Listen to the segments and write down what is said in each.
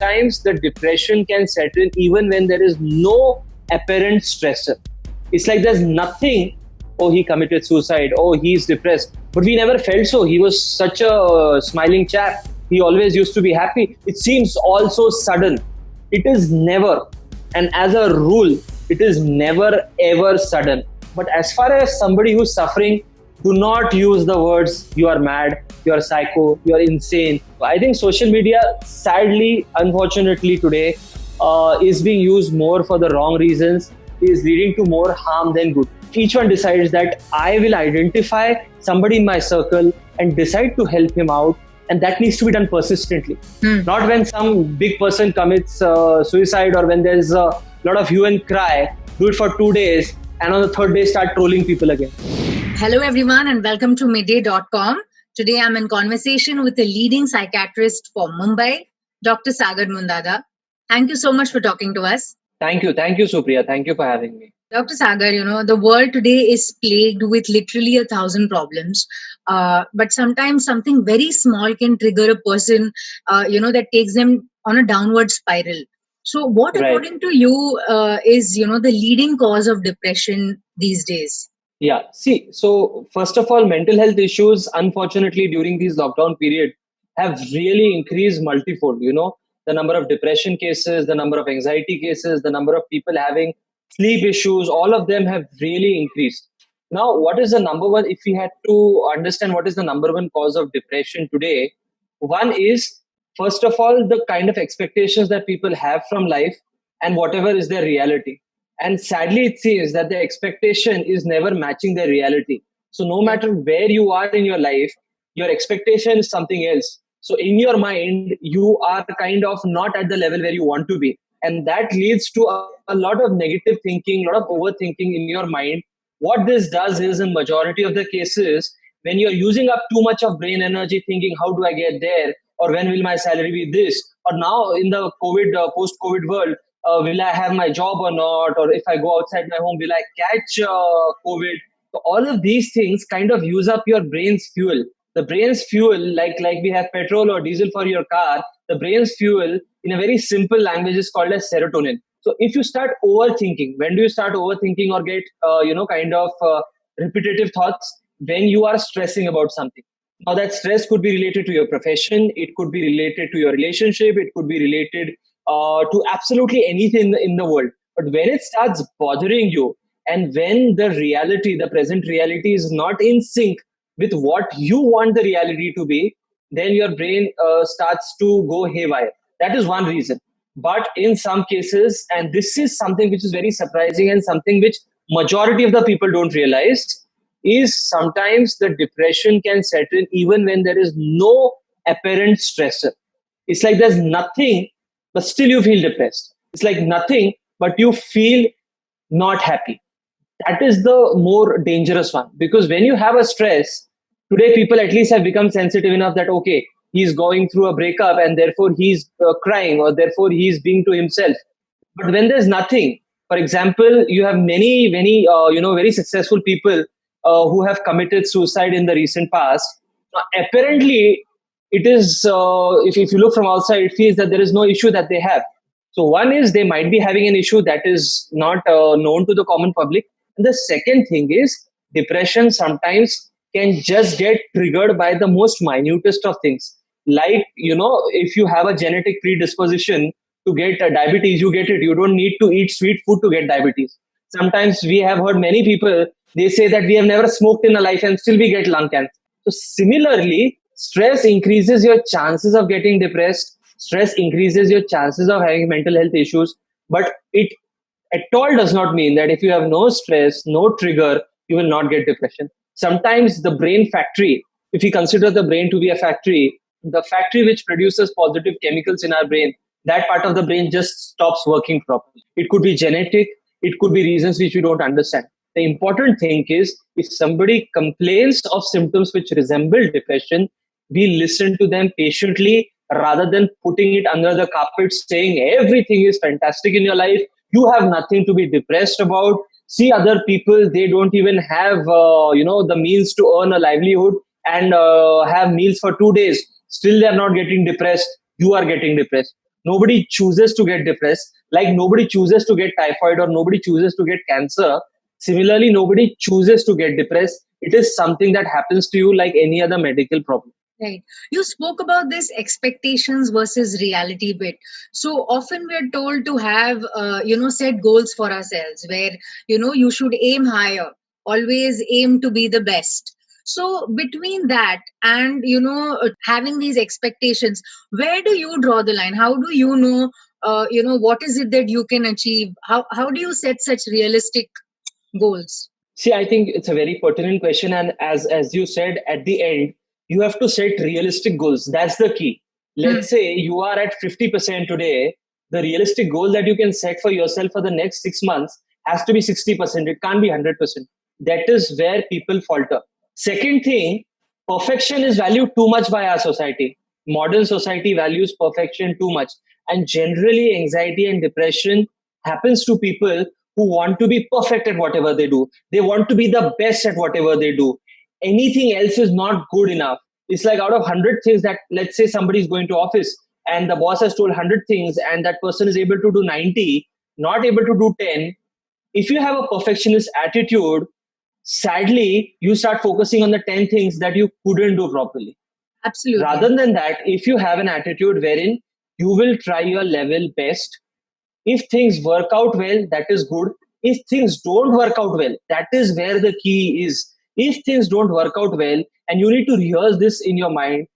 sometimes the depression can set in even when there is no apparent stressor. It's like there's nothing. Oh, he committed suicide. Oh, he's depressed. But we never felt so. He was such a smiling chap. He always used to be happy. It seems all so sudden. It is never. And as a rule, it is never ever sudden. But as far as somebody who's suffering, do not use the words you are mad, you are psycho, you are insane. I think social media, sadly, unfortunately today, is being used more for the wrong reasons, is leading to more harm than good. Each one decides that I will identify somebody in my circle and decide to help him out, and that needs to be done persistently. Not when some big person commits suicide or when there's a lot of hue and cry. Do it for 2 days and on the third day start trolling people again. Hello everyone and welcome to Midday.com. Today I'm in conversation with a leading psychiatrist for Mumbai, Dr. Sagar Mundada. Thank you so much for talking to us. Thank you, Supriya. Thank you for having me. Dr. Sagar, the world today is plagued with literally 1,000 problems. But sometimes something very small can trigger a person, that takes them on a downward spiral. So what, according to you, is, the leading cause of depression these days? Yeah, see, so first of all, mental health issues, unfortunately, during these lockdown period have really increased multifold. The number of depression cases, the number of anxiety cases, the number of people having sleep issues, all of them have really increased. Now, what is the number one, if we had to understand what is the number one cause of depression today, one is, first of all, the kind of expectations that people have from life and whatever is their reality. And sadly, it seems that the expectation is never matching the reality. So no matter where you are in your life, your expectation is something else. So in your mind, you are kind of not at the level where you want to be. And that leads to a lot of negative thinking, a lot of overthinking in your mind. What this does is, in majority of the cases, when you're using up too much of brain energy thinking, how do I get there? Or when will my salary be this? Or now in the post-COVID world, will I have my job or not? Or if I go outside my home, will I catch COVID? So all of these things kind of use up your brain's fuel. The brain's fuel, like we have petrol or diesel for your car, the brain's fuel in a very simple language is called as serotonin. So if you start overthinking, when do you start overthinking or get, repetitive thoughts? When you are stressing about something. Now that stress could be related to your profession, it could be related to your relationship, it could be related to absolutely anything in the world. But when it starts bothering you, and when the present reality is not in sync with what you want the reality to be, then your brain starts to go haywire. That is one reason. But in some cases, and this is something which is very surprising and something which majority of the people don't realize, is sometimes the depression can set in even when there is no apparent stressor. It's like there's nothing, but still you feel depressed. It's like nothing, but you feel not happy. That is the more dangerous one, because when you have a stress, today people at least have become sensitive enough that, okay, he's going through a breakup and therefore he's crying, or therefore he's being to himself. But when there's nothing, for example, you have many, very successful people who have committed suicide in the recent past. Apparently, it is, if you look from outside, it feels that there is no issue that they have. So one is they might be having an issue that is not known to the common public. And the second thing is depression sometimes can just get triggered by the most minutest of things. Like, if you have a genetic predisposition to get diabetes, you get it. You don't need to eat sweet food to get diabetes. Sometimes we have heard many people, they say that we have never smoked in a life and still we get lung cancer. So similarly, stress increases your chances of getting depressed. Stress increases your chances of having mental health issues. But it at all does not mean that if you have no stress, no trigger, you will not get depression. Sometimes the brain factory, if we consider the brain to be a factory, the factory which produces positive chemicals in our brain, that part of the brain just stops working properly. It could be genetic, it could be reasons which we don't understand. The important thing is, if somebody complains of symptoms which resemble depression, we listen to them patiently rather than putting it under the carpet saying everything is fantastic in your life. You have nothing to be depressed about. See other people, they don't even have, the means to earn a livelihood and have meals for 2 days. Still, they are not getting depressed. You are getting depressed. Nobody chooses to get depressed, like nobody chooses to get typhoid or nobody chooses to get cancer. Similarly, nobody chooses to get depressed. It is something that happens to you like any other medical problem. Right. You spoke about this expectations versus reality bit. So often we're told to have, set goals for ourselves where, you should aim higher, always aim to be the best. So between that and, having these expectations, where do you draw the line? How do you know, what is it that you can achieve? How do you set such realistic goals? See, I think it's a very pertinent question, and as you said at the end, you have to set realistic goals. That's the key. Hmm. Let's say you are at 50% today. The realistic goal that you can set for yourself for the next 6 months has to be 60%. It can't be 100%. That is where people falter. Second thing, perfection is valued too much by our society. Modern society values perfection too much, and generally, anxiety and depression happens to people who want to be perfect at whatever they do. They want to be the best at whatever they do. Anything else is not good enough. It's like out of 100 things that, let's say somebody is going to office and the boss has told 100 things and that person is able to do 90, not able to do 10. If you have a perfectionist attitude, sadly, you start focusing on the 10 things that you couldn't do properly. Absolutely. Rather than that, if you have an attitude wherein you will try your level best, if things work out well, that is good. If things don't work out well, that is where the key is. If things don't work out well, and you need to rehearse this in your mind,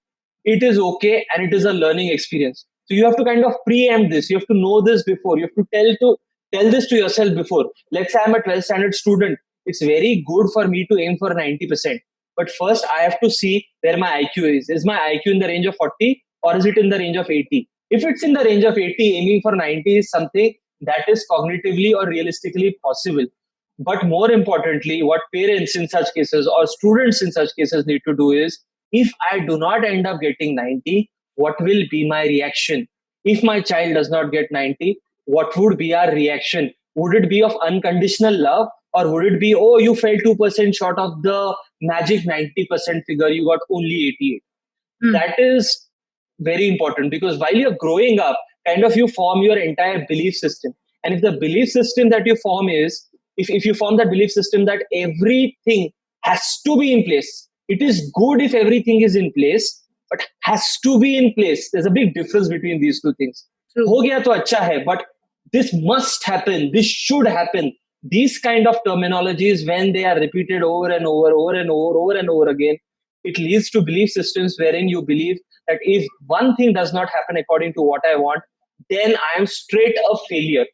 it is okay and it is a learning experience. So you have to kind of preempt this. You have to know this before. You have to tell this to yourself before. Let's say I'm a 12th standard student. It's very good for me to aim for 90%. But first, I have to see where my IQ is. Is my IQ in the range of 40 or is it in the range of 80? If it's in the range of 80, aiming for 90 is something that is cognitively or realistically possible. But more importantly, what parents in such cases or students in such cases need to do is, if I do not end up getting 90, what will be my reaction? If my child does not get 90, what would be our reaction? Would it be of unconditional love, or would it be, oh, you fell 2% short of the magic 90% figure, you got only 88? Hmm. That is very important, because while you're growing up, kind of you form your entire belief system. And if the belief system that you form is, if you form that belief system that everything has to be in place, it is good if everything is in place, but has to be in place. There's a big difference between these two things. True. हो गया तो अच्छा है, but this must happen, this should happen. These kind of terminologies, when they are repeated over and over and over again, it leads to belief systems wherein you believe that if one thing does not happen according to what I want, then I am straight a failure.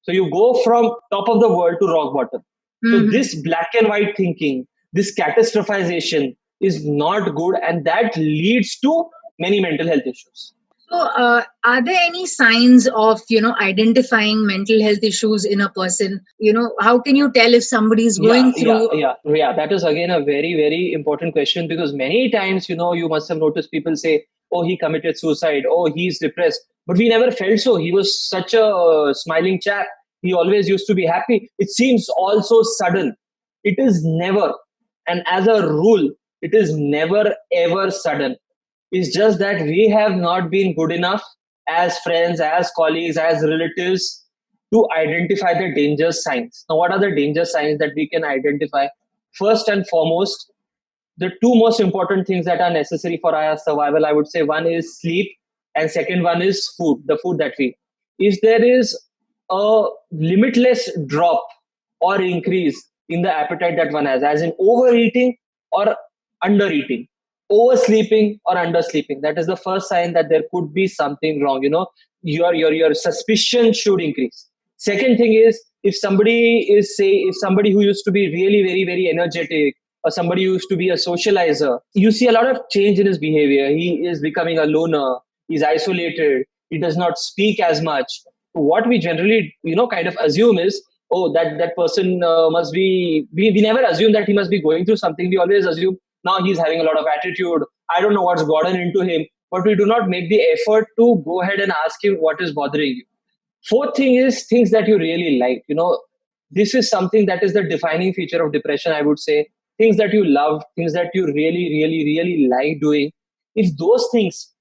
So you go from top of the world to rock bottom. So this black and white thinking, this catastrophization is not good, and that leads to many mental health issues. So, are there any signs of, identifying mental health issues in a person? How can you tell if somebody is going through? Yeah. That is again a very, very important question, because many times, you must have noticed people say, oh, he committed suicide, oh, he's depressed. But we never felt so. He was such a smiling chap. He always used to be happy. It seems all so sudden. It is never. And as a rule, it is never ever sudden. It's just that we have not been good enough as friends, as colleagues, as relatives to identify the danger signs. Now, what are the danger signs that we can identify? First and foremost, the two most important things that are necessary for our survival, I would say, one is sleep, and second one is food, the food that we eat. If there is a limitless drop or increase in the appetite that one has, as in overeating or undereating, oversleeping or undersleeping, that is the first sign that there could be something wrong. Your suspicion should increase. Second thing is, if somebody who used to be really very, very energetic, or somebody who used to be a socializer, you see a lot of change in his behavior. He is becoming a loner, he's isolated, he does not speak as much. What we generally kind of assume is, oh, that person must be, we never assume that he must be going through something. We always assume now he's having a lot of attitude, I don't know what's gotten into him. But we do not make the effort to go ahead and ask him what is bothering you. Fourth thing is things that you really like. This is something that is the defining feature of depression, I would say. Things that you love, things that you really, really, really like doing. If those things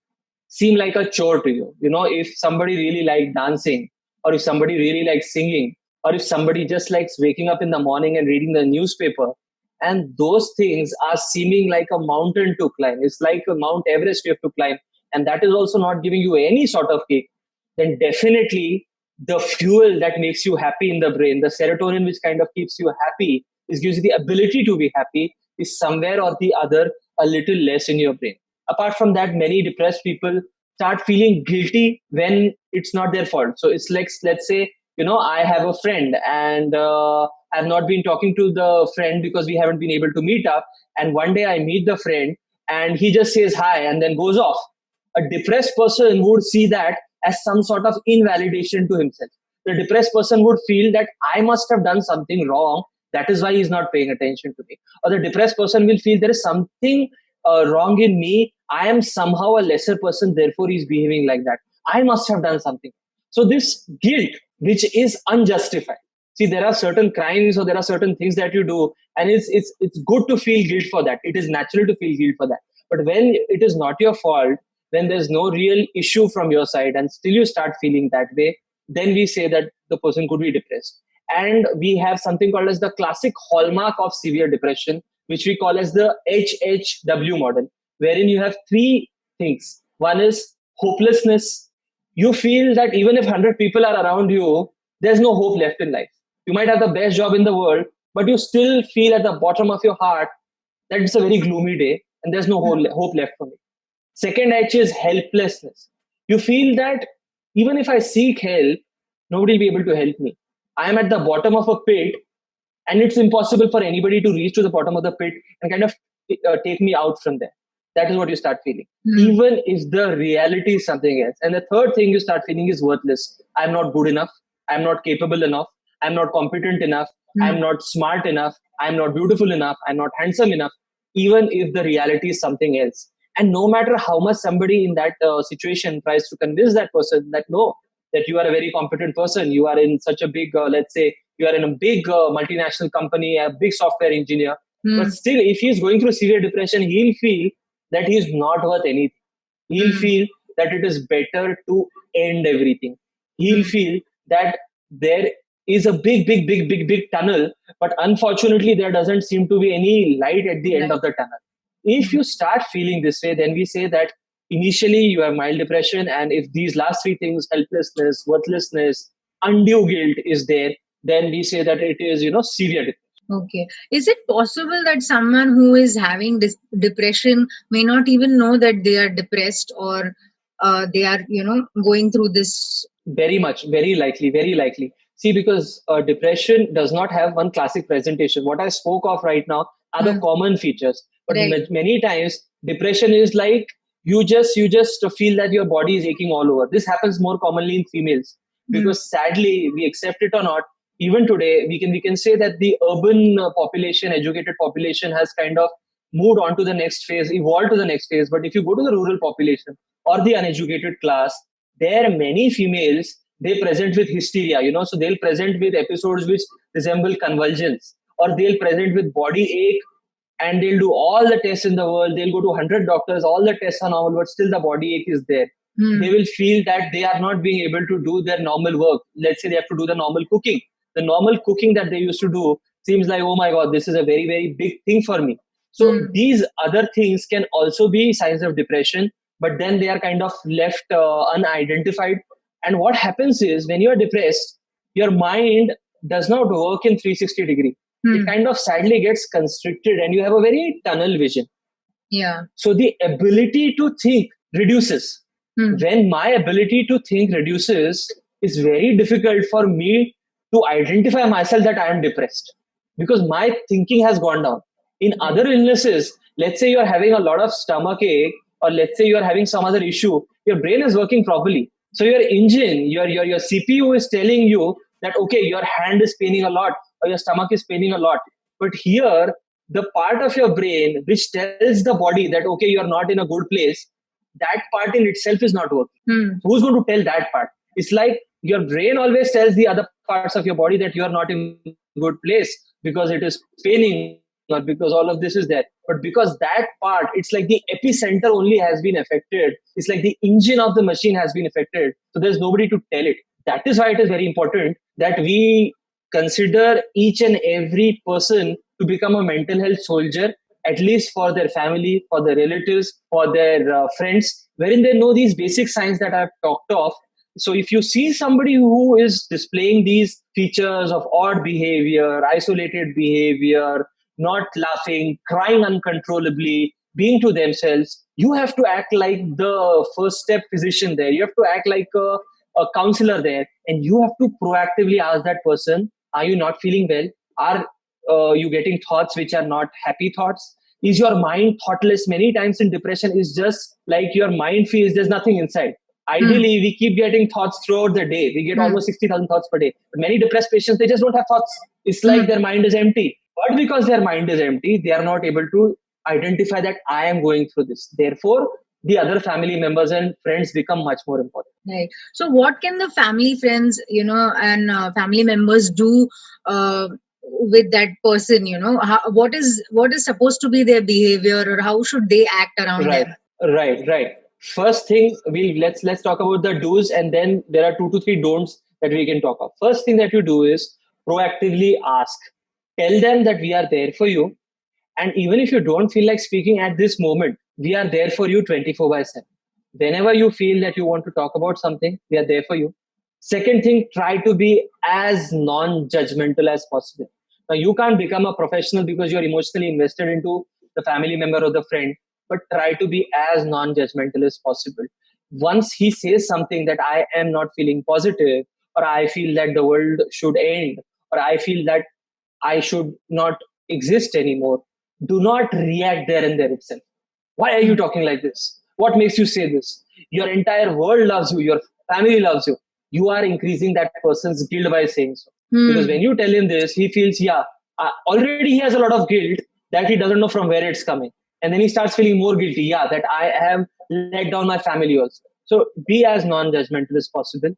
seem like a chore to you. If somebody really likes dancing, or if somebody really likes singing, or if somebody just likes waking up in the morning and reading the newspaper, and those things are seeming like a mountain to climb. It's like a Mount Everest you have to climb, and that is also not giving you any sort of kick. Then definitely the fuel that makes you happy in the brain, the serotonin which kind of keeps you happy, is gives you the ability to be happy, is somewhere or the other a little less in your brain. Apart from that, many depressed people start feeling guilty when it's not their fault. So it's like, let's say, I have a friend, and I've not been talking to the friend because we haven't been able to meet up. And one day I meet the friend, and he just says hi and then goes off. A depressed person would see that as some sort of invalidation to himself. The depressed person would feel that I must have done something wrong. That is why he's not paying attention to me. Or the depressed person will feel there is something wrong in me. I am somehow a lesser person, therefore he's behaving like that. I must have done something. So this guilt, which is unjustified. See, there are certain crimes or there are certain things that you do, and it's good to feel guilt for that. It is natural to feel guilt for that. But when it is not your fault, when there's no real issue from your side, and still you start feeling that way, then we say that the person could be depressed. And we have something called as the classic hallmark of severe depression, which we call as the HHW model, wherein you have three things. One is hopelessness. You feel that even if 100 people are around you, there's no hope left in life. You might have the best job in the world, but you still feel at the bottom of your heart that it's a very gloomy day and there's no hope left for me. Second H is helplessness. You feel that even if I seek help, nobody will be able to help me. I am at the bottom of a pit, and it's impossible for anybody to reach to the bottom of the pit and kind of take me out from there. That is what you start feeling, even if the reality is something else. And the third thing you start feeling is worthless. I'm not good enough. I'm not capable enough. I'm not competent enough. I'm not smart enough. I'm not beautiful enough. I'm not handsome enough, even if the reality is something else. And no matter how much somebody in that situation tries to convince that person that no, that you are a very competent person, you are in such a big, let's say, you are in a big multinational company, a big software engineer, but still, if he is going through severe depression, he'll feel that he is not worth anything. He'll feel that it is better to end everything. He'll feel that there is a big tunnel, but unfortunately, there doesn't seem to be any light at the end of the tunnel. If you start feeling this way, then we say that initially you have mild depression, and if these last three things, helplessness, worthlessness, undue guilt, is there, then we say that it is, severe depression. Okay. Is it possible that someone who is having depression may not even know that they are depressed, or they are, going through this? Very much, very likely. See, because depression does not have one classic presentation. What I spoke of right now are the common features. But many times, depression is like you just feel that your body is aching all over. This happens more commonly in females, because sadly, we accept it or not, even today, we can say that the urban population, educated population, has kind of moved on to the next phase, evolved to the next phase. But if you go to the rural population or the uneducated class, there are many females, they present with hysteria, so they'll present with episodes which resemble convulsions, or they'll present with body ache, and they'll do all the tests in the world. They'll go to 100 doctors, all the tests are normal, but still the body ache is there. They will feel that they are not being able to do their normal work. Let's say they have to do the normal cooking. The normal cooking that they used to do seems like, oh my God, this is a very, very big thing for me. So these other things can also be signs of depression, but then they are kind of left unidentified. And what happens is, when you are depressed, your mind does not work in 360 degree. It kind of sadly gets constricted, and you have a very tunnel vision. Yeah. So the ability to think reduces. When my ability to think reduces, it's very difficult for me to identify myself that I am depressed, because my thinking has gone down. In other illnesses, let's say you're having a lot of stomach ache, or let's say you're having some other issue, your brain is working properly. So your engine, your CPU is telling you that, okay, your hand is paining a lot, or your stomach is paining a lot. But here, the part of your brain which tells the body that, okay, you're not in a good place, that part in itself is not working. Who's going to tell that part? It's like your brain always tells the other parts of your body that you are not in a good place because it is paining, or because all of this is there, but because that part, it's like the epicenter only has been affected. It's like the engine of the machine has been affected. So there's nobody to tell it. That is why it is very important that we consider each and every person to become a mental health soldier, at least for their family, for their relatives, for their friends, wherein they know these basic signs that I've talked of. So if you see somebody who is displaying these features of odd behavior, isolated behavior, not laughing, crying uncontrollably, being to themselves, you have to act like the first step physician there. You have to act like a counselor there, and you have to proactively ask that person, are you not feeling well? Are you getting thoughts which are not happy thoughts? Is your mind thoughtless? Many times in depression is just like your mind feels there's nothing inside. Ideally, we keep getting thoughts throughout the day. We get almost 60,000 thoughts per day. But many depressed patients, they just don't have thoughts. It's like their mind is empty. But because their mind is empty, they are not able to identify that I am going through this. Therefore, the other family members and friends become much more important. Right. So, what can the family, friends, and family members do with that person? What is supposed to be their behavior, or how should they act around them? Right. First thing, let's talk about the do's, and then there are 2 to 3 don'ts that we can talk of. First thing that you do is proactively ask. Tell them that we are there for you, and even if you don't feel like speaking at this moment, we are there for you 24/7. Whenever you feel that you want to talk about something, we are there for you. Second thing, try to be as non-judgmental as possible. Now, you can't become a professional because you're emotionally invested into the family member or the friend, but try to be as non-judgmental as possible. Once he says something that I am not feeling positive, or I feel that the world should end, or I feel that I should not exist anymore, do not react there and there itself. Why are you talking like this? What makes you say this? Your entire world loves you, your family loves you. You are increasing that person's guilt by saying so. Because when you tell him this, he feels, already he has a lot of guilt that he doesn't know from where it's coming. And then he starts feeling more guilty, that I have let down my family also. So be as non-judgmental as possible.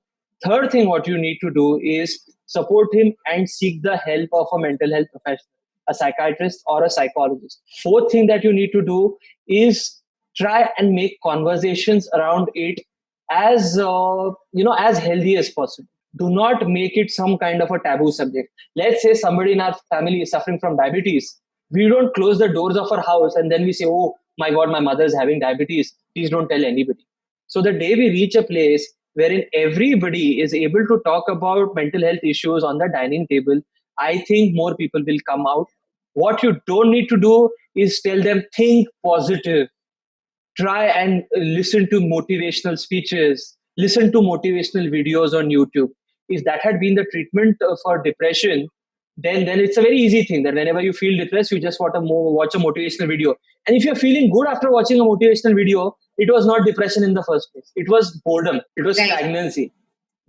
Third thing, what you need to do is support him and seek the help of a mental health professional, a psychiatrist or a psychologist. Fourth thing that you need to do is try and make conversations around it as as healthy as possible. Do not make it some kind of a taboo subject. Let's say somebody in our family is suffering from diabetes. We don't close the doors of our house and then we say, oh my God, my mother is having diabetes. Please don't tell anybody. So the day we reach a place wherein everybody is able to talk about mental health issues on the dining table, I think more people will come out. What you don't need to do is tell them, think positive. Try and listen to motivational speeches, listen to motivational videos on YouTube. If that had been the treatment for depression, then it's a very easy thing that whenever you feel depressed, you just want to watch a motivational video. And if you're feeling good after watching a motivational video, it was not depression in the first place. It was boredom. It was stagnancy.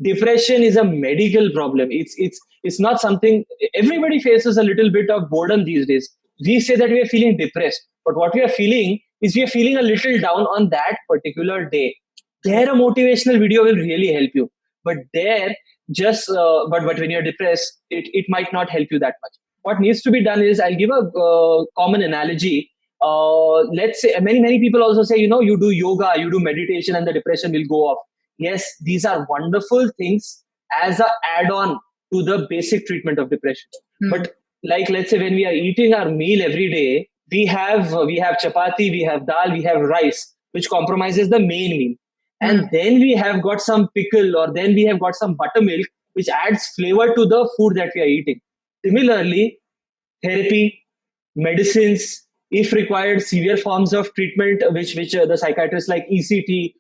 Depression is a medical problem. It's not something everybody faces. A little bit of boredom these days. We say that we are feeling depressed, but what we are feeling is we are feeling a little down on that particular day. There, a motivational video will really help you. But there, but when you're depressed, it might not help you that much. What needs to be done is, I'll give a common analogy. Let's say many people also say, you do yoga, you do meditation, and the depression will go off. Yes, these are wonderful things as an add-on to the basic treatment of depression. But like, let's say when we are eating our meal every day, we have chapati, we have dal, we have rice, which compromises the main meal. And then we have got some pickle, or then we have got some buttermilk, which adds flavor to the food that we are eating. Similarly, therapy, medicines, if required, severe forms of treatment, which the psychiatrists like ECT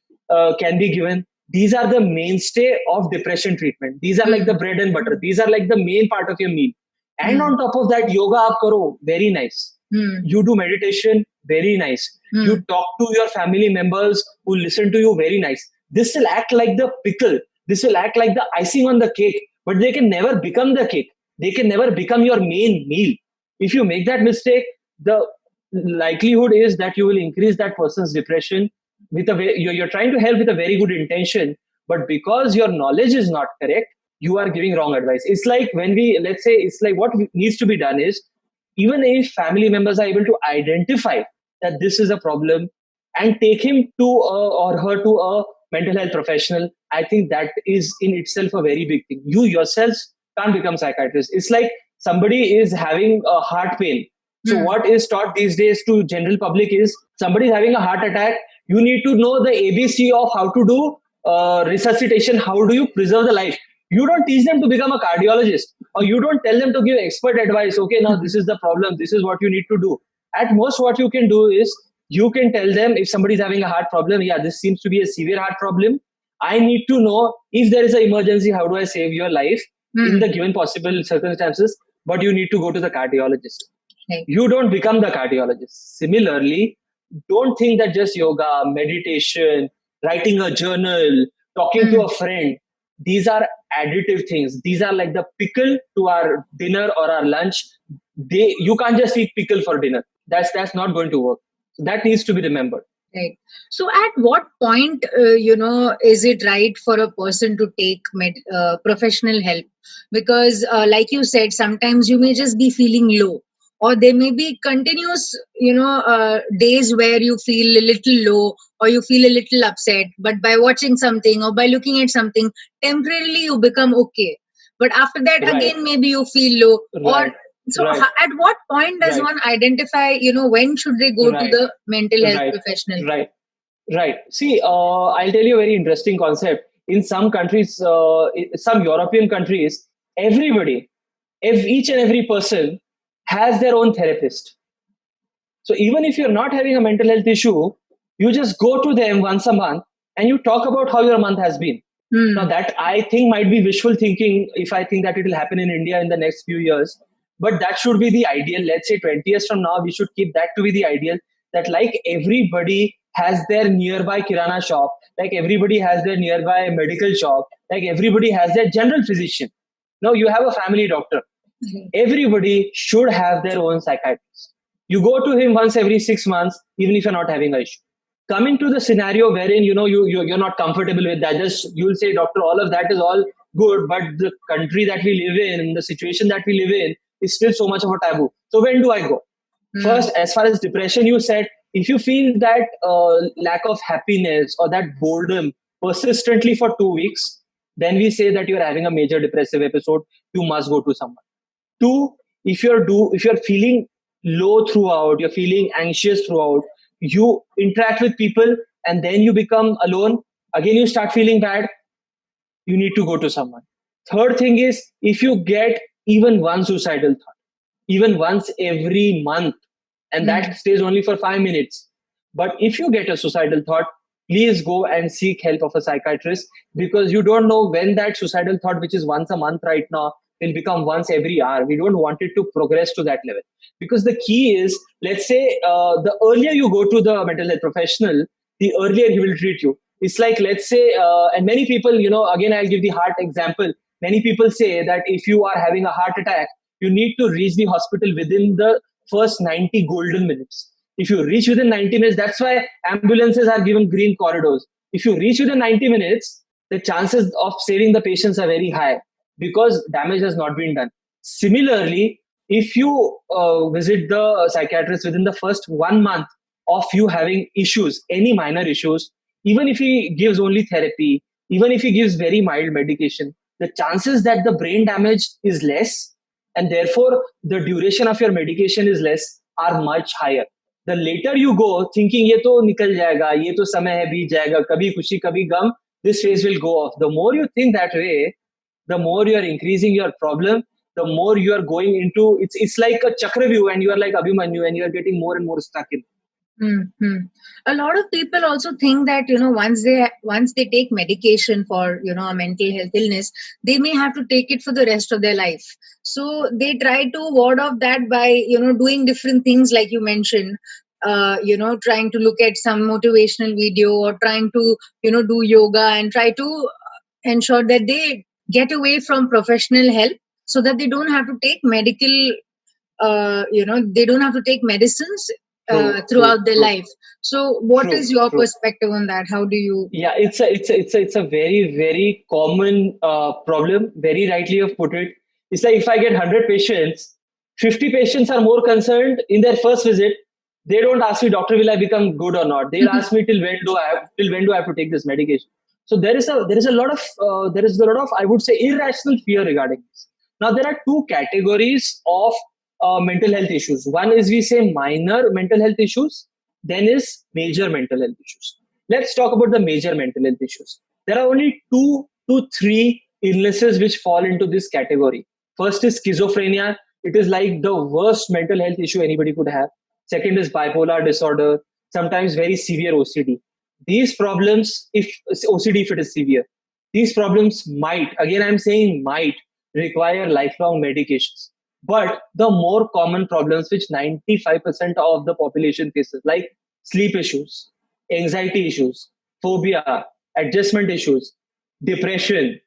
can be given. These are the mainstay of depression treatment. These are like the bread and butter. These are like the main part of your meal. And on top of that, yoga aap karo, very nice. You do meditation, very nice. You talk to your family members who listen to you, very nice. This will act like the pickle. This will act like the icing on the cake, but they can never become the cake. They can never become your main meal. If you make that mistake, the likelihood is that you will increase that person's depression. You're trying to help with a very good intention, but because your knowledge is not correct, you are giving wrong advice. It's like let's say what needs to be done is, Even if family members are able to identify that this is a problem and take him to or her to a mental health professional, I think that is in itself a very big thing. You yourselves can't become psychiatrists. It's like somebody is having a heart pain. So Hmm. what is taught these days to general public is somebody is having a heart attack. You need to know the ABC of how to do resuscitation. How do you preserve the life? You don't teach them to become a cardiologist, or you don't tell them to give expert advice. Okay, now this is the problem. This is what you need to do. At most, what you can do is you can tell them if somebody is having a heart problem. Yeah, this seems to be a severe heart problem. I need to know if there is an emergency. How do I save your life in Hmm. the given possible circumstances? But you need to go to the cardiologist. Right. You don't become the cardiologist. Similarly, don't think that just yoga, meditation, writing a journal, talking to Hmm. a friend, these are additive things. These are like the pickle to our dinner or our lunch. You can't just eat pickle for dinner. That's not going to work. So that needs to be remembered. Right. So, at what point, is it right for a person to take professional help? Because, like you said, sometimes you may just be feeling low, or there may be continuous, days where you feel a little low or you feel a little upset. But by watching something or by looking at something, temporarily you become okay. But after that, Right, again, maybe you feel low, or right, so right, at what point does right, one identify, when should they go to right, the mental health right, professional? right. Right. See, I'll tell you a very interesting concept. In some countries, some European countries, everybody, each and every person has their own therapist. So even if you're not having a mental health issue, you just go to them once a month and you talk about how your month has been. Now, Hmm. that I think might be wishful thinking if I think that it will happen in India in the next few years. But that should be the ideal. Let's say 20 years from now, we should keep that to be the ideal. That like everybody has their nearby kirana shop, like everybody has their nearby medical shop, like everybody has their general physician. Now you have a family doctor. Everybody should have their own psychiatrist. You go to him once every 6 months, even if you're not having an issue. Coming to the scenario wherein you're not comfortable with that, just you'll say, doctor, all of that is all good, but the country that we live in, the situation that we live in, is still so much of a taboo. So when do I go? Hmm. First, as far as depression, you said if you feel that lack of happiness or that boredom persistently for 2 weeks, then we say that you're having a major depressive episode. You must go to someone. Two, if you're feeling low throughout, you're feeling anxious throughout, you interact with people and then you become alone, again you start feeling bad, you need to go to someone. Third thing is, if you get even one suicidal thought, even once every month, and Hmm. that stays only for 5 minutes. But if you get a suicidal thought, please go and seek help of a psychiatrist, because you don't know when that suicidal thought, which is once a month right now, will become once every hour. We don't want it to progress to that level. Because the key is, let's say, the earlier you go to the mental health professional, the earlier he will treat you. It's like, let's say, and many people, again, I'll give the heart example. Many people say that if you are having a heart attack, you need to reach the hospital within the first 90 golden minutes. If you reach within 90 minutes, that's why ambulances are given green corridors. If you reach within 90 minutes, the chances of saving the patients are very high because damage has not been done. Similarly, if you visit the psychiatrist within the first 1 month of you having issues, any minor issues, even if he gives only therapy, even if he gives very mild medication, the chances that the brain damage is less, and therefore the duration of your medication is less, are much higher. The later you go thinking ये तो निकल जाएगा, ये तो समय है बीत जाएगा, कभी खुशी कभी गम, this phase will go off. The more you think that way, the more you are increasing your problem, the more you are going into, it's like a chakravyuh and you are like Abhimanyu and you are getting more and more stuck in. Hmm. A lot of people also think that once they take medication for a mental health illness, they may have to take it for the rest of their life. So they try to ward off that by doing different things like you mentioned. Trying to look at some motivational video or trying to do yoga and try to ensure that they get away from professional help so that they don't have to take medical they don't have to take medicines True, true, throughout their true, life. So what true, is your true. perspective on that? How do you? Yeah, it's a very very common problem. Very rightly you've put it. It's like if I get 100 patients, 50 patients are more concerned in their first visit. They don't ask me, doctor, will I become good or not? They'll ask me, till when do I have to take this medication? So there is a lot of I would say irrational fear regarding this. Now there are two categories of mental health issues. One is we say minor mental health issues, then is major mental health issues. Let's talk about the major mental health issues. There are only 2 to 3 illnesses which fall into this category. First is schizophrenia. It is like the worst mental health issue anybody could have. Second is bipolar disorder, sometimes very severe OCD. These problems, if OCD, if it is severe, these problems might, again, I'm saying might require lifelong medications. But the more common problems which 95% of the population faces, like sleep issues, anxiety issues, phobia, adjustment issues, depression,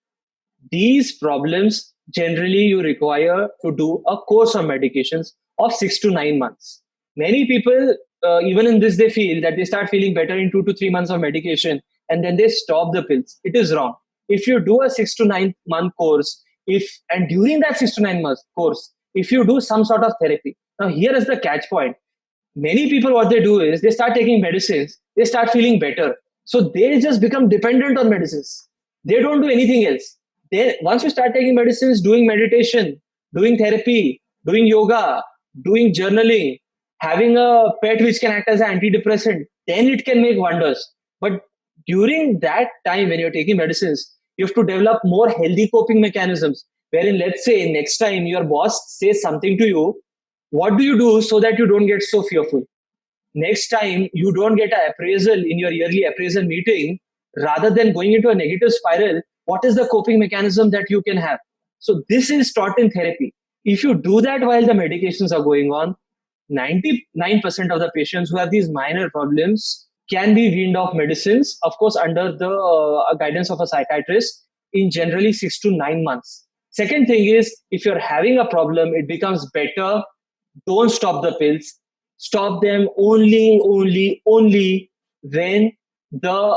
these problems generally you require to do a course of medications of 6 to 9 months. Many people, even in this, they feel that they start feeling better in 2 to 3 months of medication and then they stop the pills. It is wrong. If you do a 6 to 9 month course, if and during that 6 to 9 months course, if you do some sort of therapy, now here is the catch point. Many people, what they do is they start taking medicines, they start feeling better, so they just become dependent on medicines. They don't do anything else. They, once you start taking medicines, doing meditation, doing therapy, doing yoga, doing journaling, having a pet which can act as an antidepressant, then it can make wonders. But during that time when you're taking medicines, you have to develop more healthy coping mechanisms, wherein, let's say, next time your boss says something to you, what do you do so that you don't get so fearful? Next time you don't get an appraisal in your yearly appraisal meeting, rather than going into a negative spiral, what is the coping mechanism that you can have? So this is taught in therapy. If you do that while the medications are going on, 99% of the patients who have these minor problems can be weaned off medicines, of course, under the guidance of a psychiatrist in generally 6 to 9 months. Second thing is, if you're having a problem, it becomes better. Don't stop the pills. Stop them only when the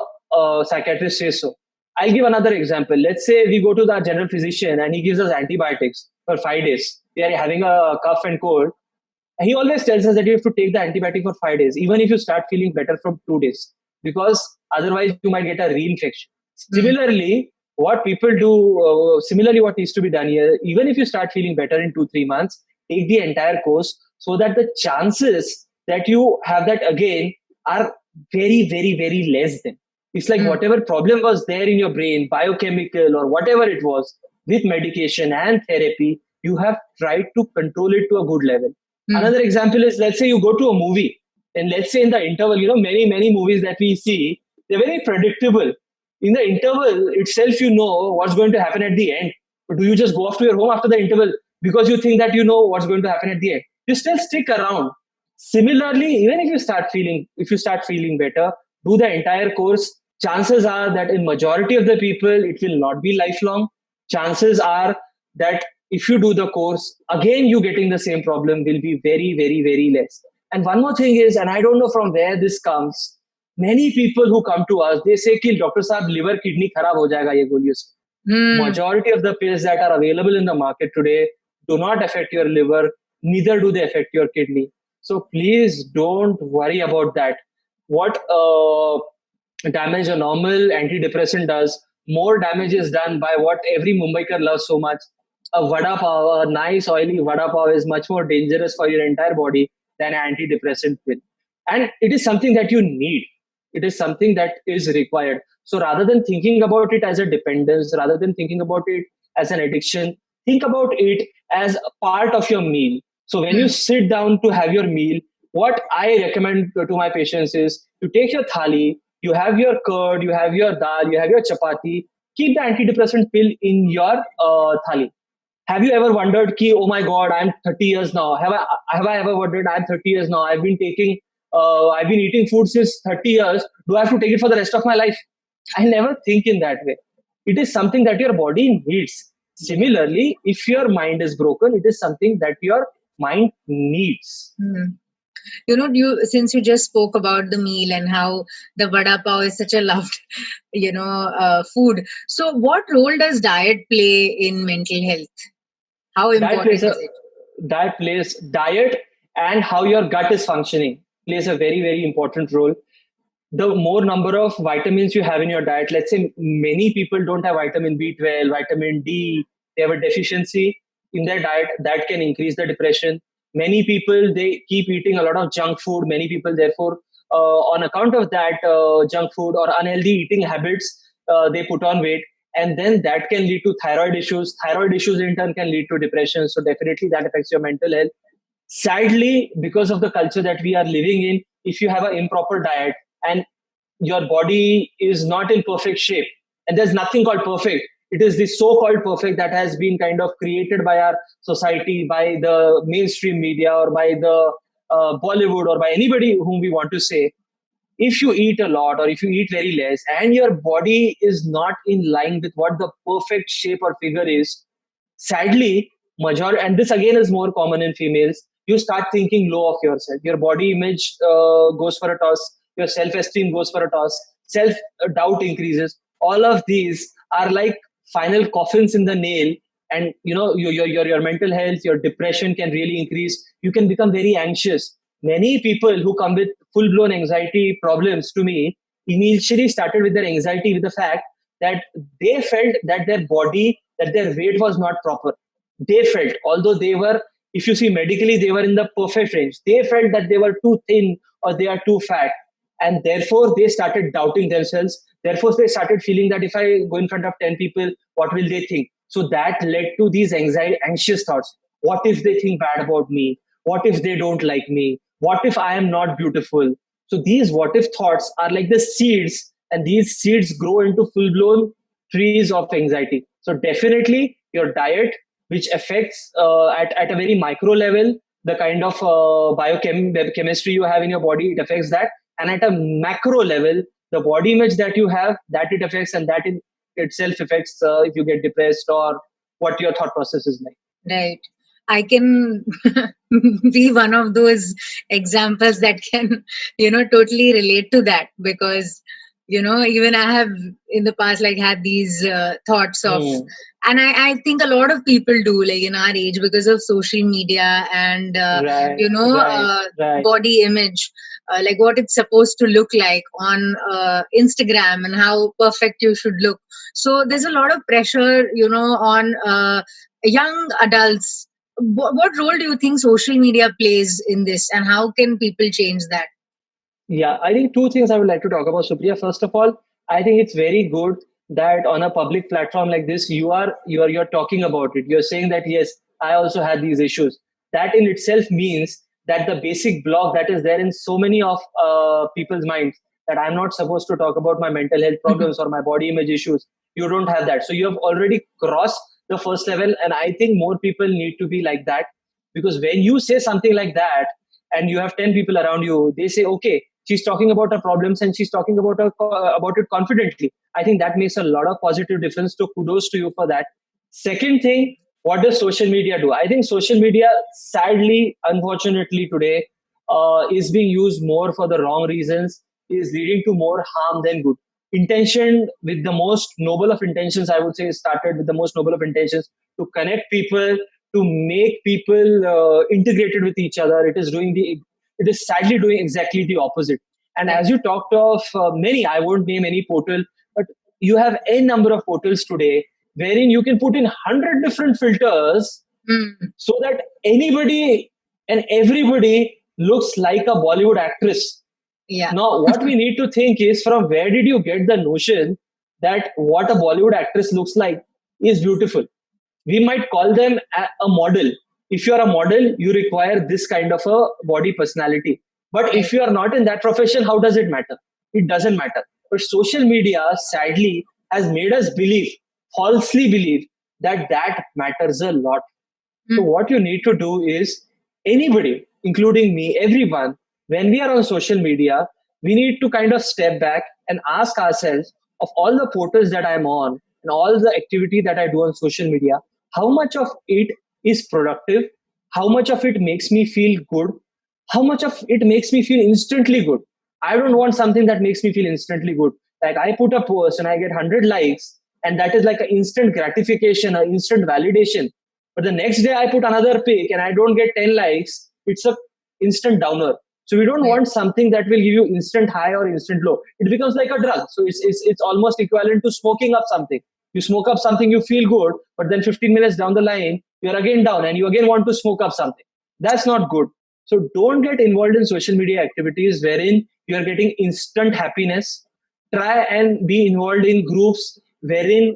psychiatrist says so. I'll give another example. Let's say we go to the general physician and he gives us antibiotics for 5 days. We are having a cough and cold. He always tells us that you have to take the antibiotic for 5 days, even if you start feeling better from 2 days, because otherwise you might get a reinfection. Similarly, what people do, similarly, what needs to be done here, even if you start feeling better in 2 3 months, take the entire course so that the chances that you have that again are very, very, very less than. It's like whatever problem was there in your brain, biochemical or whatever it was, with medication and therapy, you have tried to control it to a good level. Another example is, let's say you go to a movie, and let's say in the interval, many movies that we see, they're very predictable. In the interval itself, you know what's going to happen at the end. But do you just go off to your home after the interval because you think that you know what's going to happen at the end? You still stick around. Similarly, even if you start feeling better, do the entire course. Chances are that in majority of the people, it will not be lifelong. Chances are that if you do the course, again, you getting the same problem will be very, very, very less. And one more thing is, and I don't know from where this comes, many people who come to us, they say, कि doctor साहब liver kidney खराब हो जाएगा ये गोलियों से. Majority of the pills that are available in the market today do not affect your liver, neither do they affect your kidney. So please don't worry about that. What damage a normal antidepressant does, more damage is done by what every Mumbaiker loves so much. A vada pav, a nice oily vada pav, is much more dangerous for your entire body than an antidepressant pill. And it is something that you need. It is something that is required. So rather than thinking about it as a dependence, rather than thinking about it as an addiction, think about it as a part of your meal. So when you sit down to have your meal, what I recommend to my patients is you take your thali, you have your curd, you have your dal, you have your chapati, keep the antidepressant pill in your thali. Have you ever wondered, ki, oh my God, I'm 30 years now. Have I ever wondered, I'm 30 years now. I've been eating food since 30 years. Do I have to take it for the rest of my life? I never think in that way. It is something that your body needs. Similarly, if your mind is broken, it is something that your mind needs. Since you just spoke about the meal and how the vada pav is such a loved, food. So what role does diet play in mental health? How important is it? diet and how your gut is functioning plays a very, very important role. The more number of vitamins you have in your diet, let's say many people don't have vitamin B12, vitamin D, they have a deficiency in their diet, that can increase the depression. Many people, they keep eating a lot of junk food. Many people, therefore, on account of that junk food or unhealthy eating habits, they put on weight. And then that can lead to thyroid issues. Thyroid issues in turn can lead to depression. So definitely that affects your mental health. Sadly, because of the culture that we are living in, if you have an improper diet and your body is not in perfect shape, and there's nothing called perfect, it is the so-called perfect that has been kind of created by our society, by the mainstream media, or by the Bollywood, or by anybody whom we want to say. If you eat a lot or if you eat very less and your body is not in line with what the perfect shape or figure is, sadly, majority, and this again is more common in females, you start thinking low of yourself. Your body image goes for a toss, your self-esteem goes for a toss, self-doubt increases. All of these are like final coffins in the nail. And your mental health, your depression can really increase. You can become very anxious. Many people who come with full-blown anxiety problems to me initially started with their anxiety with the fact that they felt that their body, that their weight was not proper. They felt, although they were, if you see medically, they were in the perfect range, they felt that they were too thin or they are too fat. And therefore, they started doubting themselves. Therefore, they started feeling that if I go in front of 10 people, what will they think? So that led to these anxious thoughts. What if they think bad about me? What if they don't like me? What if I am not beautiful? So these what if thoughts are like the seeds, and these seeds grow into full blown trees of anxiety. So definitely your diet, which affects at a very micro level the kind of biochemistry you have in your body, it affects that. And at a macro level, the body image that you have, that it affects, and that in itself affects if you get depressed or what your thought process is like. Right. I can be one of those examples that can, totally relate to that, because, even I have in the past, like, had these thoughts of, and I think a lot of people do, like, in our age, because of social media and, Right. body image, like what it's supposed to look like on Instagram and how perfect you should look. So there's a lot of pressure, on young adults. What role do you think social media plays in this, and how can people change that? Yeah, I think two things I would like to talk about, Supriya. First of all, I think it's very good that on a public platform like this, you're talking about it. You're saying that yes, I also had these issues. That in itself means that the basic block that is there in so many of people's minds, that I'm not supposed to talk about my mental health problems or my body image issues. You don't have that. So you have already crossed the first level, and I think more people need to be like that, because when you say something like that and you have 10 people around you, they say, okay, she's talking about her problems and she's talking about it confidently. I think that makes a lot of positive difference. So kudos to you for that. Second thing, what does social media do? I think social media, sadly, unfortunately today, is being used more for the wrong reasons, is leading to more harm than good. Intention with the most noble of intentions, I would say, started with the most noble of intentions to connect people, to make people integrated with each other. It is sadly doing exactly the opposite. And as you talked of many, I won't name any portal, but you have a number of portals today wherein you can put in 100 different filters so that anybody and everybody looks like a Bollywood actress. Yeah. Now, what we need to think is, from where did you get the notion that what a Bollywood actress looks like is beautiful? We might call them a model. If you're a model, you require this kind of a body personality. But if you are not in that profession, how does it matter? It doesn't matter. But social media, sadly, has made us believe, falsely believe, that that matters a lot. So what you need to do is, anybody, including me, everyone, when we are on social media, we need to kind of step back and ask ourselves, of all the portals that I'm on and all the activity that I do on social media, how much of it is productive? How much of it makes me feel good? How much of it makes me feel instantly good? I don't want something that makes me feel instantly good. Like, I put a post and I get 100 likes, and that is like an instant gratification, an instant validation. But the next day I put another pic and I don't get 10 likes, it's a instant downer. So we don't Right. want something that will give you instant high or instant low. It becomes like a drug. So it's almost equivalent to smoking up something. You smoke up something, you feel good, but then 15 minutes down the line, you're again down and you again want to smoke up something. That's not good. So don't get involved in social media activities wherein you're getting instant happiness. Try and be involved in groups wherein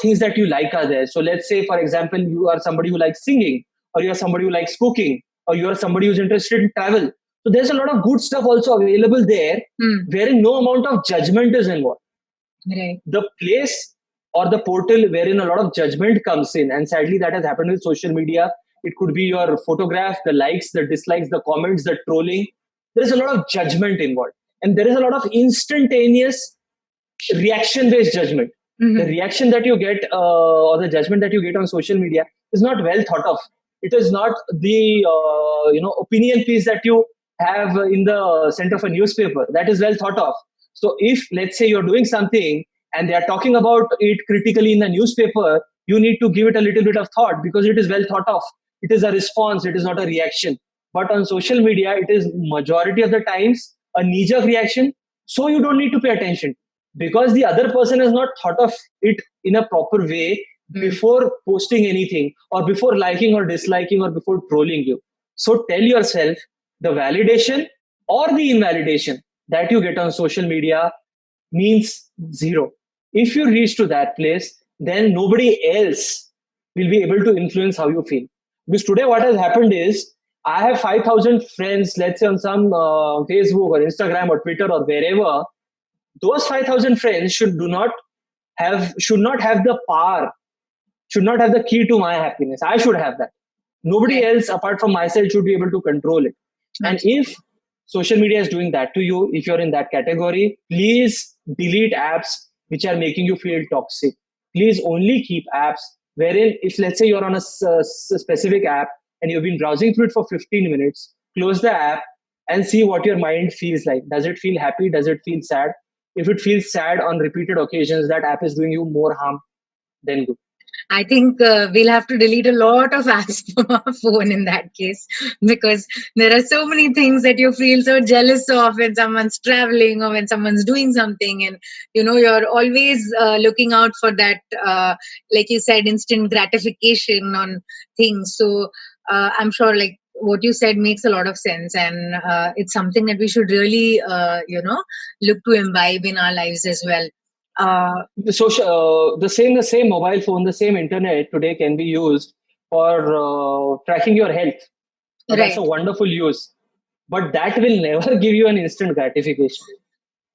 things that you like are there. So let's say, for example, you are somebody who likes singing, or you are somebody who likes cooking, or you are somebody who's interested in travel. So there's a lot of good stuff also available there, wherein no amount of judgment is involved. Right. The place or the portal wherein a lot of judgment comes in, and sadly that has happened with social media. It could be your photograph, the likes, the dislikes, the comments, the trolling. There is a lot of judgment involved, and there is a lot of instantaneous reaction based judgment. The reaction that you get or the judgment that you get on social media is not well thought of. It is not the opinion piece that you have in the center of a newspaper that is well thought of. So if, let's say, you're doing something and they are talking about it critically in the newspaper, you need to give it a little bit of thought because it is well thought of. It is a response, it is not a reaction. But on social media, it is majority of the times a knee-jerk reaction, so you don't need to pay attention because the other person has not thought of it in a proper way before posting anything or before liking or disliking or before trolling you. So tell yourself the validation or the invalidation that you get on social media means zero. If you reach to that place, then nobody else will be able to influence how you feel. Because today what has happened is I have 5,000 friends, let's say on some Facebook or Instagram or Twitter or wherever. Those 5,000 friends should not have the power, should not have the key to my happiness. I should have that. Nobody else apart from myself should be able to control it. And if social media is doing that to you, if you're in that category, please delete apps which are making you feel toxic. Please only keep apps wherein, if let's say you're on a specific app and you've been browsing through it for 15 minutes, close the app and see what your mind feels like. Does it feel happy? Does it feel sad? If it feels sad on repeated occasions, that app is doing you more harm than good. I think we'll have to delete a lot of apps from our phone in that case, because there are so many things that you feel so jealous of when someone's traveling or when someone's doing something, and you're always looking out for that, like you said, instant gratification on things. So I'm sure, like what you said makes a lot of sense, and it's something that we should really look to imbibe in our lives as well. The same mobile phone, the same internet today can be used for tracking your health. Right. That's a wonderful use, but that will never give you an instant gratification.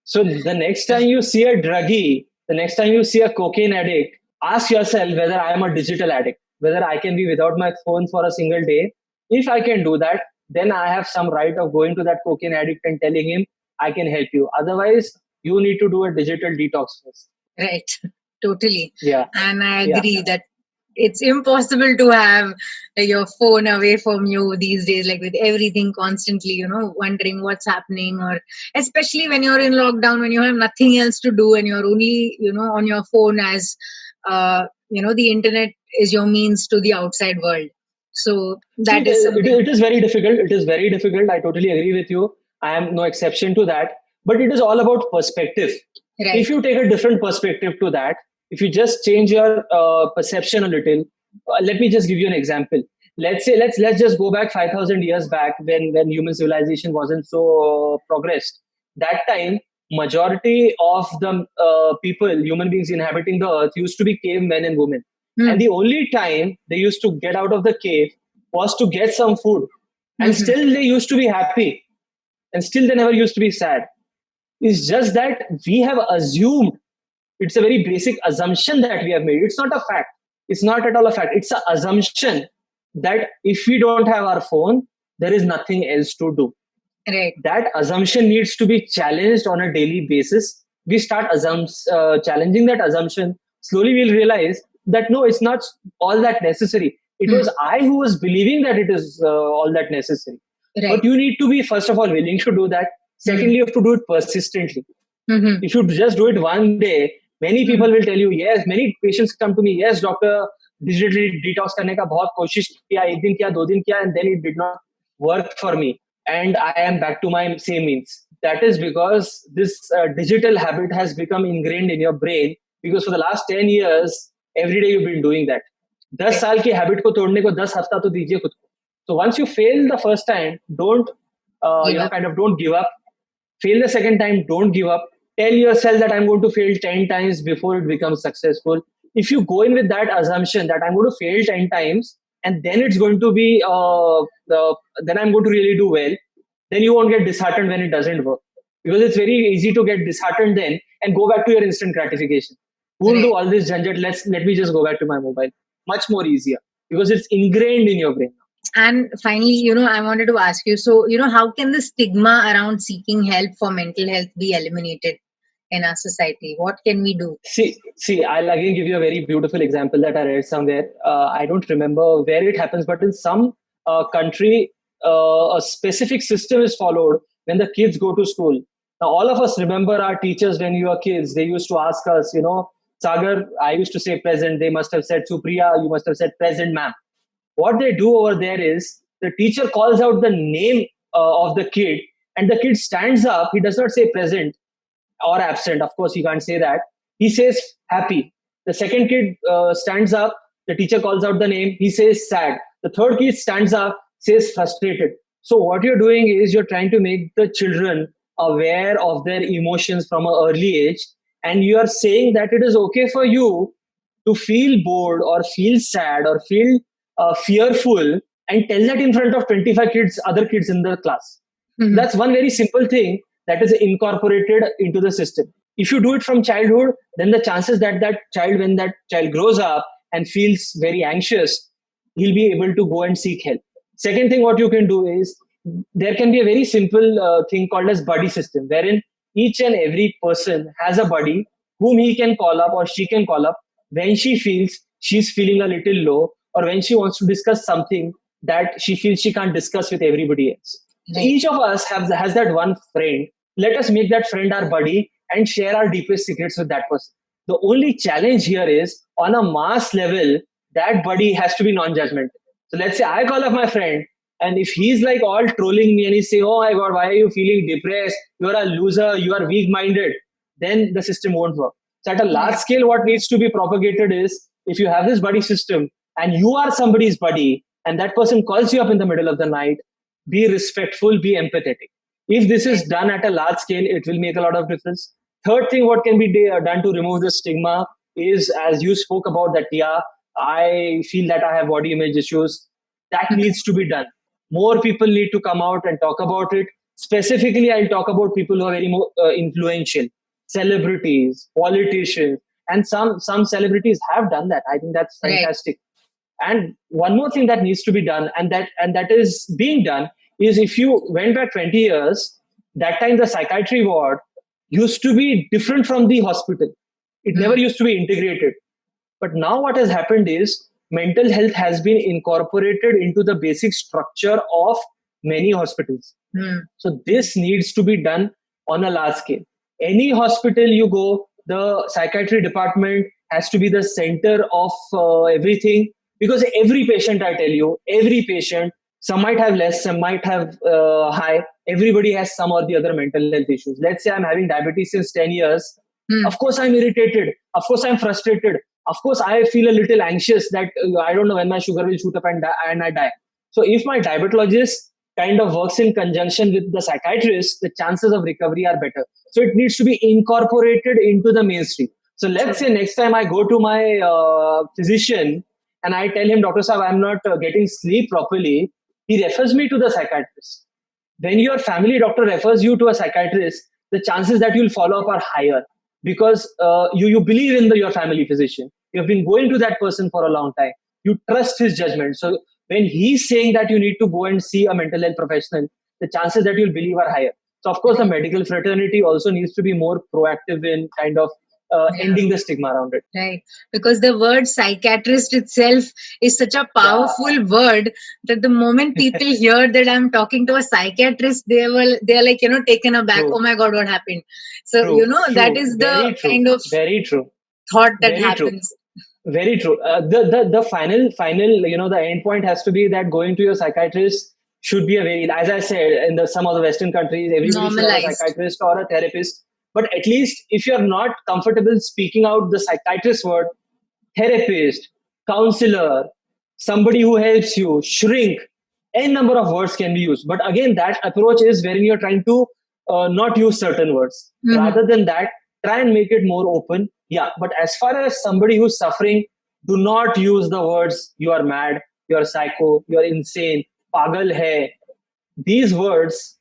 So the next time you see a druggie, the next time you see a cocaine addict, ask yourself whether I am a digital addict, whether I can be without my phone for a single day. If I can do that, then I have some right of going to that cocaine addict and telling him I can help you. Otherwise, you need to do a digital detox first. Right. Totally. Yeah. And I agree that it's impossible to have your phone away from you these days, like with everything constantly, wondering what's happening, or especially when you're in lockdown, when you have nothing else to do and you're only, on your phone as, the internet is your means to the outside world. So that is something. It is very difficult. It is very difficult. I totally agree with you. I am no exception to that. But it is all about perspective. Right. If you take a different perspective to that, if you just change your perception a little, let me just give you an example. Let's just go back 5,000 years back when human civilization wasn't so progressed. That time, majority of the human beings inhabiting the earth used to be cavemen and women. And the only time they used to get out of the cave was to get some food. And still they used to be happy. And still they never used to be sad. It's just that we have assumed, it's a very basic assumption that we have made. It's not a fact. It's not at all a fact. It's an assumption that if we don't have our phone, there is nothing else to do. Right. That assumption needs to be challenged on a daily basis. We start challenging that assumption. Slowly we'll realize that no, it's not all that necessary. It was I who was believing that it is all that necessary. Right. But you need to be, first of all, willing to do that. Secondly, you have to do it persistently. If you just do it one day, many people will tell you, yes, many patients come to me, yes, doctor, digitally detox करने का बहुत कोशिश किया, एक दिन किया, 2 दिन किया, and then it did not work for me, and I am back to my same means. That is because this digital habit has become ingrained in your brain, because for the last 10 years every day you've been doing that. 10 साल की habit को तोड़ने को 10 हफ्ता तो दीजिए खुद को. So once you fail the first time, don't Give up. kind of don't give up. Fail the second time, don't give up. Tell yourself that I'm going to fail 10 times before it becomes successful. If you go in with that assumption that I'm going to fail 10 times and then it's going to be then I'm going to really do well, then you won't get disheartened when it doesn't work, because it's very easy to get disheartened then and go back to your instant gratification. Who will do all this janjat? Let me just go back to my mobile. Much more easier, because it's ingrained in your brain. And finally, I wanted to ask you, so, how can the stigma around seeking help for mental health be eliminated in our society? What can we do? See, I'll again give you a very beautiful example that I read somewhere. I don't remember where it happens, but in some country, a specific system is followed when the kids go to school. Now, all of us remember our teachers when we were kids. They used to ask us, Sagar, I used to say present. They must have said Supriya, you must have said present, ma'am. What they do over there is the teacher calls out the name of the kid, and the kid stands up. He does not say present or absent. Of course, he can't say that. He says happy. The second kid stands up. The teacher calls out the name. He says sad. The third kid stands up, says frustrated. So what you're doing is you're trying to make the children aware of their emotions from an early age, and you are saying that it is okay for you to feel bored or feel sad or feel fearful, and tell that in front of 25 other kids in the class. Mhm. That's one very simple thing that is incorporated into the system. If you do it from childhood, then the chances that when that child grows up and feels very anxious, he'll be able to go and seek help. Second thing, what you can do is there can be a very simple thing called as buddy system, wherein each and every person has a buddy whom he can call up or she can call up when she feels she's feeling a little low, or when she wants to discuss something that she feels she can't discuss with everybody else. So Right. each of us has that one friend. Let us make that friend our buddy and share our deepest secrets with that person. The only challenge here is, on a mass level, that buddy has to be non-judgmental. So let's say I call up my friend, and if he's like all trolling me and he's saying, "Oh my God, why are you feeling depressed? You're a loser. You are weak-minded," then the system won't work. So at a large scale, what needs to be propagated is, if you have this buddy system and you are somebody's buddy, and that person calls you up in the middle of the night, be respectful, be empathetic. If this is done at a large scale, it will make a lot of difference. Third thing, what can be done to remove the stigma is, as you spoke about, that, yeah, I feel that I have body image issues. That needs to be done. More people need to come out and talk about it. Specifically, I'll talk about people who are very influential, celebrities, politicians, and some celebrities have done that. I think that's Right. fantastic. And one more thing that needs to be done, and that is being done, is, if you went back 20 years, that time the psychiatry ward used to be different from the hospital. It never used to be integrated. But now what has happened is mental health has been incorporated into the basic structure of many hospitals. Hmm. So this needs to be done on a large scale. Any hospital you go, the psychiatry department has to be the center of everything, because every patient, I tell you, every patient, some might have less, some might have high. Everybody has some or the other mental health issues. Let's say I'm having diabetes since 10 years. Hmm. Of course, I'm irritated. Of course, I'm frustrated. Of course, I feel a little anxious that I don't know when my sugar will shoot up and I die. So if my diabetologist kind of works in conjunction with the psychiatrist, the chances of recovery are better. So it needs to be incorporated into the mainstream. So let's say next time I go to my physician and I tell him, Dr. Saab, I'm not getting sleep properly, he refers me to the psychiatrist. When your family doctor refers you to a psychiatrist, the chances that you'll follow up are higher, because you believe in your family physician. You've been going to that person for a long time. You trust his judgment. So when he's saying that you need to go and see a mental health professional, the chances that you'll believe are higher. So of course, the medical fraternity also needs to be more proactive in kind of ending the stigma around it. Right. Because the word psychiatrist itself is such a powerful word that the moment people hear that I'm talking to a psychiatrist, they're like, taken aback. True. Oh my God, what happened? So, True, that true, is very the true, kind of very true. thought that Very true. happens. Very true. The final the end point has to be that going to your psychiatrist should be a very, as I said, in the some of the Western countries, everybody should have a Normalized. psychiatrist or a therapist. But at least if you're not comfortable speaking out the psychiatrist word, therapist, counselor, somebody who helps you, shrink, n number of words can be used. But again, that approach is wherein you're trying to not use certain words. Mhm. Rather than that, try and make it more open. Yeah, but as far as somebody who's suffering, do not use the words you are mad, you are psycho, you are insane, pagal hai. These words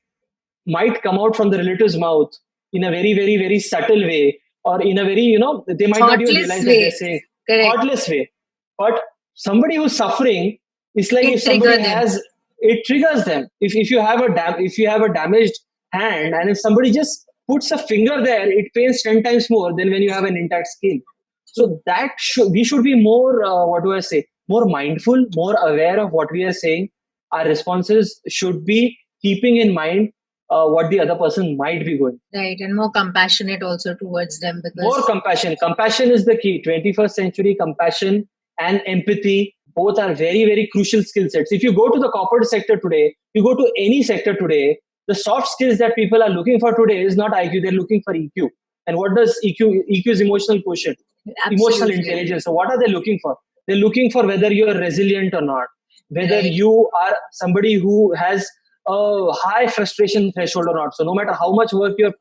might come out from the relative's mouth in a very, very, very subtle way, or in a very, they might not even Thoughtless realize that they're way. saying Correct. thoughtless way. But somebody who's suffering, it's like It if somebody trigger them. has, it triggers them. If you have if you have a damaged hand, and if somebody just puts a finger there, it pains 10 times more than when you have an intact skin. So that we should be more, what do I say, more mindful, more aware of what we are saying. Our responses should be keeping in mind what the other person might be going. Right, and more compassionate also towards them More because compassion. Compassion is the key. 21st century compassion and empathy both are very, very crucial skill sets. If you go to the corporate sector today, you go to any sector today, the soft skills that people are looking for today is not IQ, they're looking for EQ. And what does EQ? EQ is emotional quotient, emotional absolutely. intelligence. So, what are they looking for? They're looking for whether you're resilient or not, whether Right. you are somebody who has a high frustration threshold or not. So, no matter how much work you're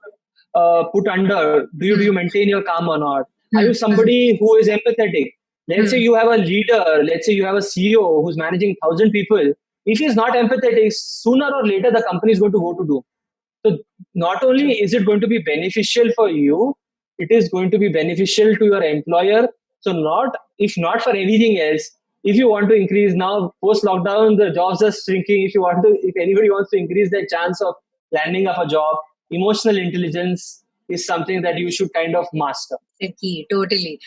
put under, do you maintain your calm or not? Are you somebody who is empathetic? Let's say you have a leader, let's say you have a CEO who's managing 1,000 people. If he's not empathetic, sooner or later the company is going to go to do. So not only is it going to be beneficial for you, it is going to be beneficial to your employer. So not, if not for anything else, if you want to increase now post lockdown, the jobs are shrinking. If anybody wants to increase their chance of landing up a job, emotional intelligence is something that you should kind of master. The key, totally.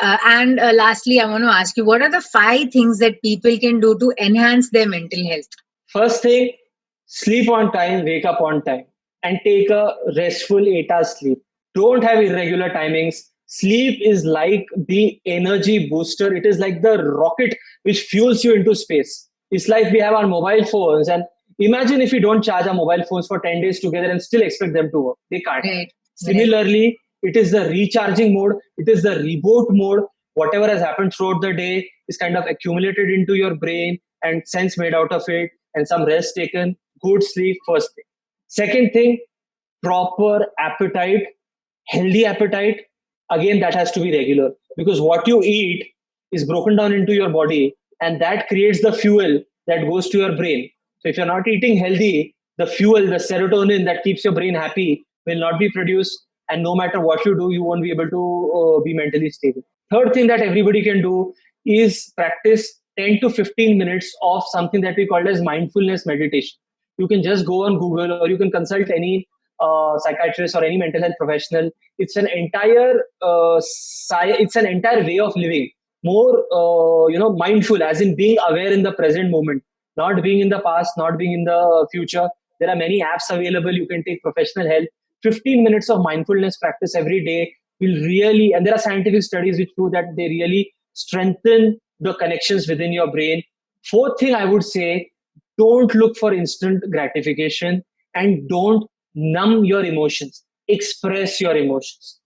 And lastly, I want to ask you, what are the 5 things that people can do to enhance their mental health? First thing, sleep on time, wake up on time, and take a restful 8 hours sleep. Don't have irregular timings. Sleep is like the energy booster, it is like the rocket which fuels you into space. It's like we have our mobile phones, and imagine if we don't charge our mobile phones for 10 days together and still expect them to work. They can't. Right. Right. Similarly, it is the recharging mode, it is the reboot mode. Whatever has happened throughout the day is kind of accumulated into your brain and sense made out of it, and some rest taken, good sleep, first thing. Second thing, proper appetite, healthy appetite. Again, that has to be regular, because what you eat is broken down into your body, and that creates the fuel that goes to your brain. So if you're not eating healthy, the fuel, the serotonin that keeps your brain happy will not be produced, and no matter what you do, you won't be able to be mentally stable. Third thing that everybody can do is practice 10 to 15 minutes of something that we call as mindfulness meditation. You can just go on Google, or you can consult any psychiatrist or any mental health professional. It's an entire it's an entire way of living, more mindful, as in being aware in the present moment, not being in the past, not being in the future. There are many apps available. You can take professional help. 15 minutes of mindfulness practice every day will really, and there are scientific studies which prove that they really strengthen the connections within your brain. Fourth thing I would say, don't look for instant gratification, and don't numb your emotions. Express your emotions.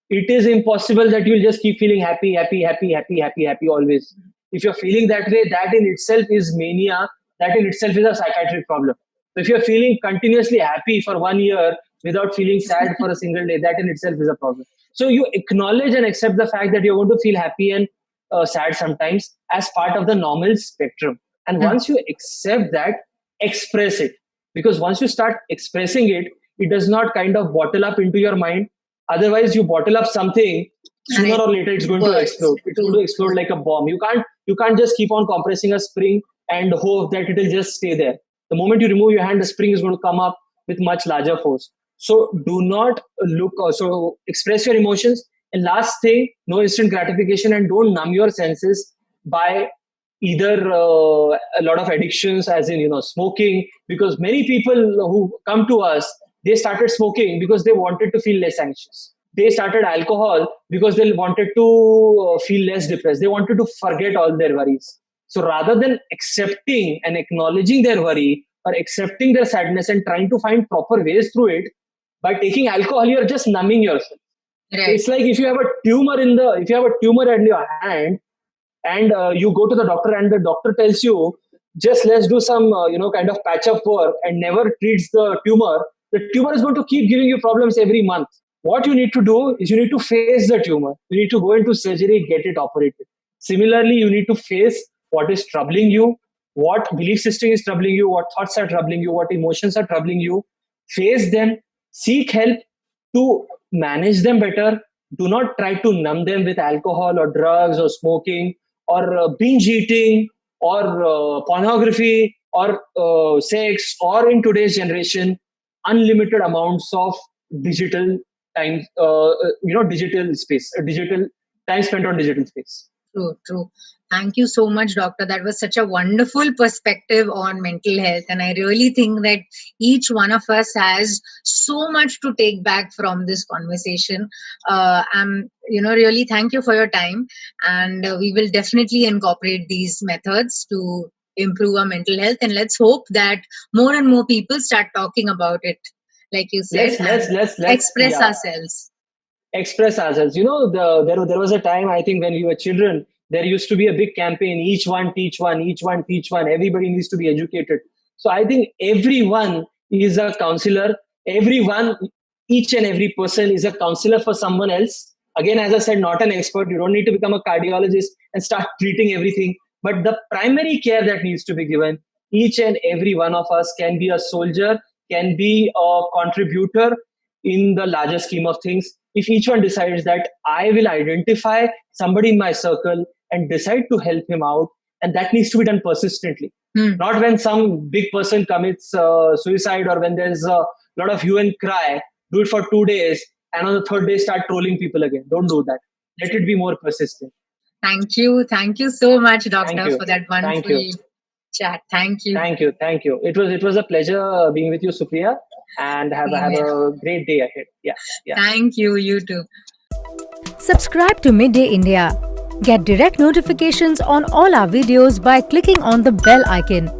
It is impossible that you'll just keep feeling happy, happy, happy, happy, happy, happy always. If you're feeling that way, that in itself is mania. That in itself is a psychiatric problem. If you're feeling continuously happy for 1 year without feeling sad for a single day, that in itself is a problem. So you acknowledge and accept the fact that you're going to feel happy and sad sometimes as part of the normal spectrum. And once you accept that, express it. Because once you start expressing it, it does not kind of bottle up into your mind. Otherwise, you bottle up something, sooner or later it's going to explode. It's going to explode like a bomb. You can't just keep on compressing a spring and hope that it will just stay there. The moment you remove your hand, the spring is going to come up with much larger force. So do not look. So express your emotions. And last thing, no instant gratification, and don't numb your senses by either a lot of addictions, as in smoking. Because many people who come to us, they started smoking because they wanted to feel less anxious. they started alcohol because they wanted to feel less depressed. They wanted to forget all their worries. So rather than accepting and acknowledging their worry or accepting their sadness and trying to find proper ways through it, by taking alcohol, you're just numbing yourself. Right. It's like if you have a tumor in your hand, and you go to the doctor, and the doctor tells you, just let's do some kind of patch up work, and never treats the tumor is going to keep giving you problems every month. What you need to do is you need to face the tumor. You need to go into surgery, get it operated. Similarly, you need to face what is troubling you, what belief system is troubling you, what thoughts are troubling you, what emotions are troubling you. Face them, seek help to manage them better. Do not try to numb them with alcohol or drugs or smoking or binge eating or pornography or sex, or in today's generation, unlimited amounts of digital time, digital space, digital time spent on digital space. True. Thank you so much, doctor. That was such a wonderful perspective on mental health. And I really think that each one of us has so much to take back from this conversation. Really thank you for your time. And we will definitely incorporate these methods to improve our mental health. And let's hope that more and more people start talking about it. Like you said, let's express ourselves. Express ourselves. There was a time, I think, when we were children, there used to be a big campaign, each one teach one, each one teach one. Everybody needs to be educated. So I think everyone is a counselor. Each and every person is a counselor for someone else. Again, as I said, not an expert. You don't need to become a cardiologist and start treating everything. But the primary care that needs to be given, each and every one of us can be a soldier, can be a contributor in the larger scheme of things. If each one decides that I will identify somebody in my circle and decide to help him out, and that needs to be done persistently. Not when some big person commits suicide, or when there's a lot of hue and cry. Do it for 2 days, and on the third day start trolling people again. Don't do that. Let it be more persistent. Thank you so much, doctor, for that wonderful chat. Thank you. It was a pleasure being with you, Supriya, and have a great day ahead. Yeah. Thank you. You too. Subscribe to Midday India. Get direct notifications on all our videos by clicking on the bell icon.